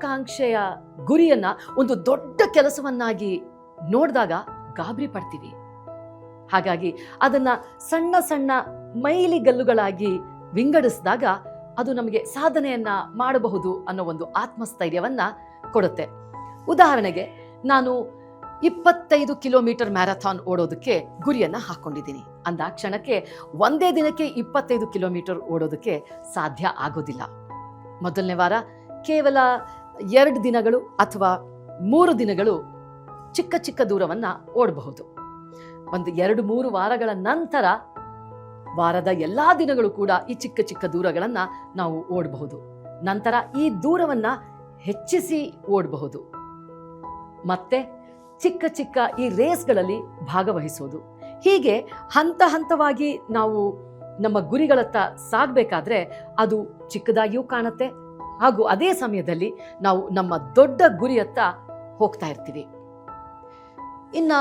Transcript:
ಮಹತ್ವಾಕಾಂಕ್ಷೆಯ ಗುರಿಯನ್ನ ಒಂದು ದೊಡ್ಡ ಕೆಲಸವನ್ನಾಗಿ ನೋಡಿದಾಗ ಗಾಬರಿ ಪಡ್ತೀವಿ. ಹಾಗಾಗಿ ಅದನ್ನ ಸಣ್ಣ ಸಣ್ಣ ಮೈಲಿಗಲ್ಲುಗಳಾಗಿ ವಿಂಗಡಿಸಿದಾಗ ಅದು ನಮಗೆ ಸಾಧನೆಯನ್ನ ಮಾಡಬಹುದು ಅನ್ನೋ ಒಂದು ಆತ್ಮಸ್ಥೈರ್ಯವನ್ನ ಕೊಡುತ್ತೆ. ಉದಾಹರಣೆಗೆ, ನಾನು 25 ಕಿಲೋಮೀಟರ್ ಮ್ಯಾರಥಾನ್ ಓಡೋದಕ್ಕೆ ಗುರಿಯನ್ನ ಹಾಕೊಂಡಿದ್ದೀನಿ. ಅಂದಾಕ್ಷಣಕ್ಕೆ ಒಂದೇ ದಿನಕ್ಕೆ 25 ಕಿಲೋಮೀಟರ್ ಓಡೋದಕ್ಕೆ ಸಾಧ್ಯ ಆಗೋದಿಲ್ಲ. ಮೊದಲನೇ ವಾರ ಕೇವಲ 2 ದಿನಗಳು ಅಥವಾ 3 ದಿನಗಳು ಚಿಕ್ಕ ಚಿಕ್ಕ ದೂರವನ್ನ ಓಡಬಹುದು. ಒಂದು 2-3 ವಾರಗಳ ನಂತರ ವಾರದ ಎಲ್ಲಾ ದಿನಗಳು ಕೂಡ ಈ ಚಿಕ್ಕ ಚಿಕ್ಕ ದೂರಗಳನ್ನ ನಾವು ಓಡಬಹುದು. ನಂತರ ಈ ದೂರವನ್ನ ಹೆಚ್ಚಿಸಿ ಓಡಬಹುದು. ಮತ್ತೆ ಚಿಕ್ಕ ಚಿಕ್ಕ ಈ ರೇಸ್ಗಳಲ್ಲಿ ಭಾಗವಹಿಸೋದು. ಹೀಗೆ ಹಂತ ಹಂತವಾಗಿ ನಾವು ನಮ್ಮ ಗುರಿಗಳತ್ತ ಸಾಗಬೇಕಾದ್ರೆ ಅದು ಚಿಕ್ಕದಾಗಿಯೂ ಕಾಣುತ್ತೆ, ಹಾಗೂ ಅದೇ ಸಮಯದಲ್ಲಿ ನಾವು ನಮ್ಮ ದೊಡ್ಡ ಗುರಿಯತ್ತ ಹೋಗ್ತಾ ಇರ್ತೀವಿ. ಇನ್ನ